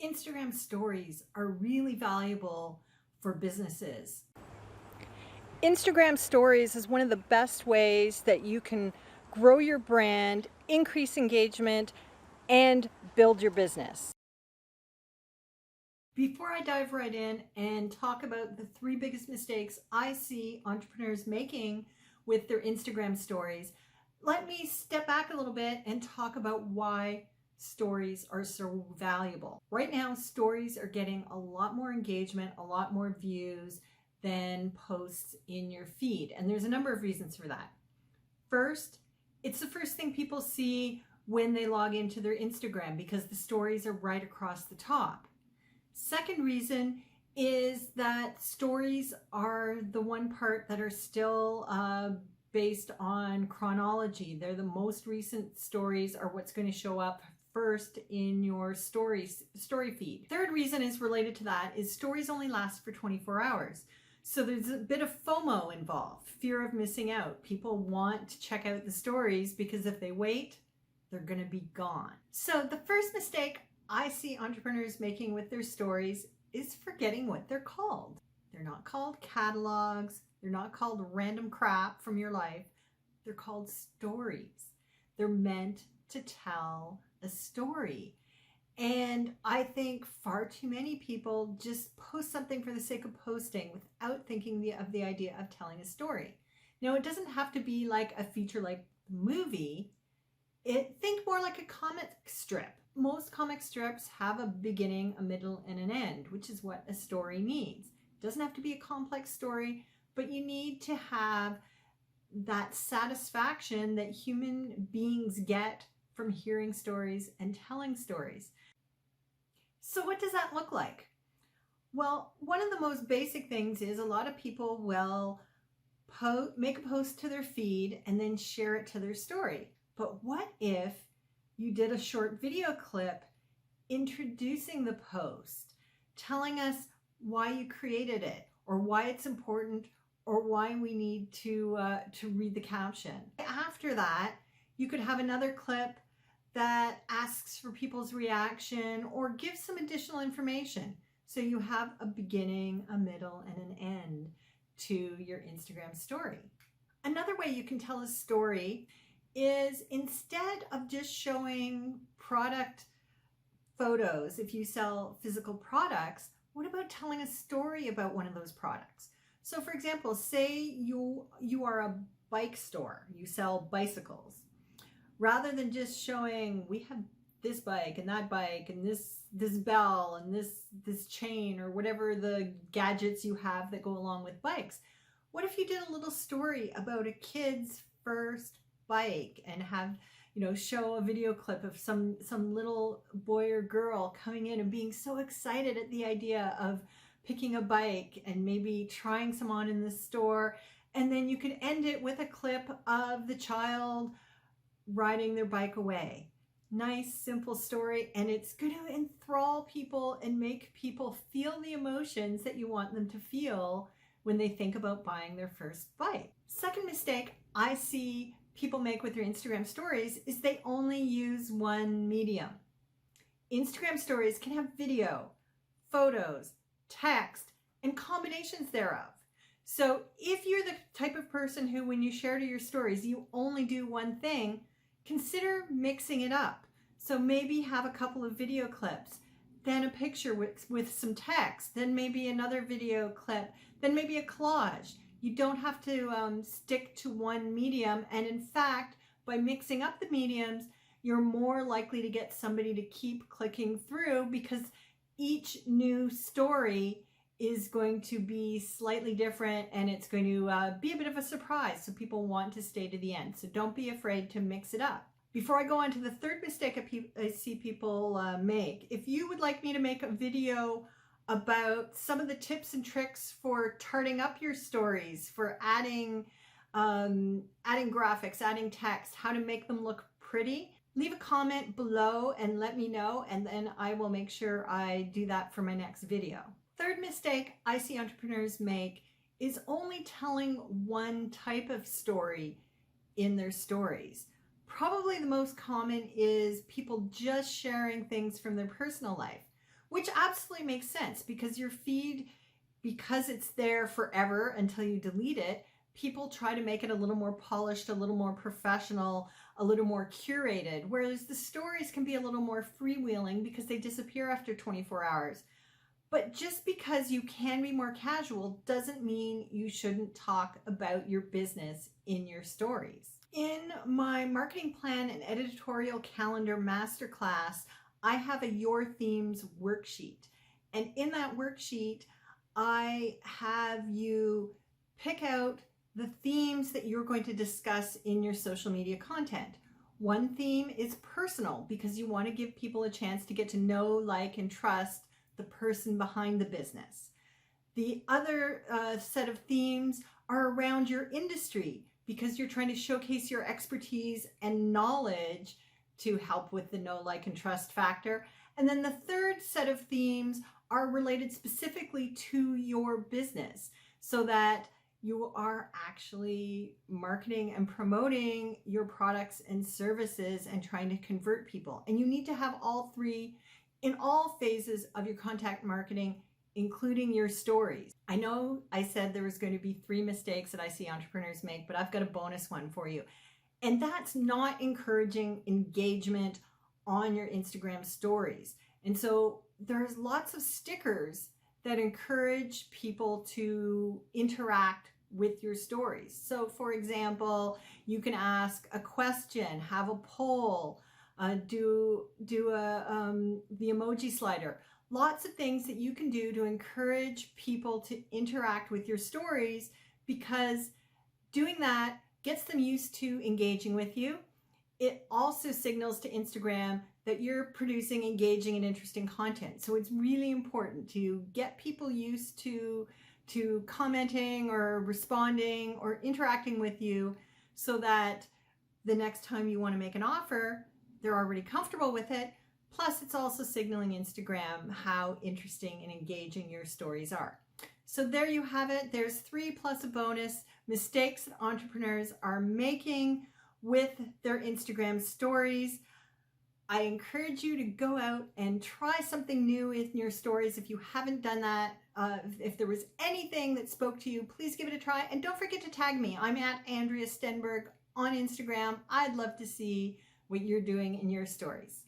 Instagram stories are really valuable for businesses. Instagram stories is one of the best ways that you can grow your brand, increase engagement, and build your business. Before I dive right in and talk about the three biggest mistakes I see entrepreneurs making with their Instagram stories, let me step back a little bit and talk about why stories are so valuable. Right now, stories are getting a lot more engagement, a lot more views than posts in your feed. And there's a number of reasons for that. First, it's the first thing people see when they log into their Instagram because the stories are right across the top. Second reason is that stories are the one part that are still based on chronology. They're the most recent stories are what's going to show up first in your story feed. Third reason is related to that is stories only last for 24 hours. So there's a bit of FOMO involved, fear of missing out. People want to check out the stories because if they wait, they're going to be gone. So the first mistake I see entrepreneurs making with their stories is forgetting what they're called. They're not called catalogs. They're not called random crap from your life. They're called stories. They're meant to tell a story. And I think far too many people just post something for the sake of posting without thinking of the idea of telling a story. Now, it doesn't have to be like a feature-length movie. Think more like a comic strip. Most comic strips have a beginning, a middle, and an end, which is what a story needs. It doesn't have to be a complex story, but you need to have that satisfaction that human beings get from hearing stories and telling stories. So what does that look like? Well, one of the most basic things is a lot of people will make a post to their feed and then share it to their story. But what if you did a short video clip introducing the post, telling us why you created it, or why it's important, or why we need to read the caption. After that, you could have another clip that asks for people's reaction or gives some additional information. So you have a beginning, a middle, and an end to your Instagram story. Another way you can tell a story is instead of just showing product photos, if you sell physical products, what about telling a story about one of those products? So for example, say you are a bike store, you sell bicycles. Rather than just showing we have this bike and that bike and this bell and this chain or whatever the gadgets you have that go along with bikes, what if you did a little story about a kid's first bike and have, show a video clip of some little boy or girl coming in and being so excited at the idea of picking a bike and maybe trying some on in the store, and then you could end it with a clip of the child riding their bike away. Nice, simple story, and it's going to enthrall people and make people feel the emotions that you want them to feel when they think about buying their first bike. Second mistake I see people make with their Instagram stories is they only use one medium. Instagram stories can have video, photos, text, and combinations thereof. So if you're the type of person who, when you share to your stories, you only do one thing, consider mixing it up. So maybe have a couple of video clips, then a picture with some text, then maybe another video clip, then maybe a collage. You don't have to stick to one medium. And in fact, by mixing up the mediums, you're more likely to get somebody to keep clicking through because each new story is going to be slightly different and it's going to be a bit of a surprise. So people want to stay to the end. So don't be afraid to mix it up. Before I go on to the third mistake I see people make, if you would like me to make a video about some of the tips and tricks for tarting up your stories, for adding graphics, adding text, how to make them look pretty, leave a comment below and let me know, and then I will make sure I do that for my next video. Third mistake I see entrepreneurs make is only telling one type of story in their stories. Probably the most common is people just sharing things from their personal life, which absolutely makes sense because your feed, because it's there forever until you delete it, people try to make it a little more polished, a little more professional, a little more curated, whereas the stories can be a little more freewheeling because they disappear after 24 hours. But just because you can be more casual doesn't mean you shouldn't talk about your business in your stories. In my marketing plan and editorial calendar masterclass, I have a Your Themes worksheet. And in that worksheet, I have you pick out the themes that you're going to discuss in your social media content. One theme is personal because you want to give people a chance to get to know, like, and trust the person behind the business. The other set of themes are around your industry because you're trying to showcase your expertise and knowledge to help with the know, like, and trust factor. And then the third set of themes are related specifically to your business so that you are actually marketing and promoting your products and services and trying to convert people. And you need to have all three in all phases of your content marketing, including your stories. I know I said there was going to be 3 mistakes that I see entrepreneurs make, but I've got a bonus one for you. And that's not encouraging engagement on your Instagram stories. And so there's lots of stickers that encourage people to interact with your stories. So for example, you can ask a question, have a poll, do the emoji slider. Lots of things that you can do to encourage people to interact with your stories, because doing that gets them used to engaging with you. It also signals to Instagram that you're producing engaging and interesting content. So it's really important to get people used to commenting or responding or interacting with you so that the next time you want to make an offer, they're already comfortable with it. Plus, it's also signaling Instagram how interesting and engaging your stories are. So there you have it. There's 3 plus a bonus mistakes that entrepreneurs are making with their Instagram stories. I encourage you to go out and try something new in your stories if you haven't done that. If there was anything that spoke to you, please give it a try. And don't forget to tag me. I'm at Andrea Stenberg on Instagram. I'd love to see what you're doing in your stories.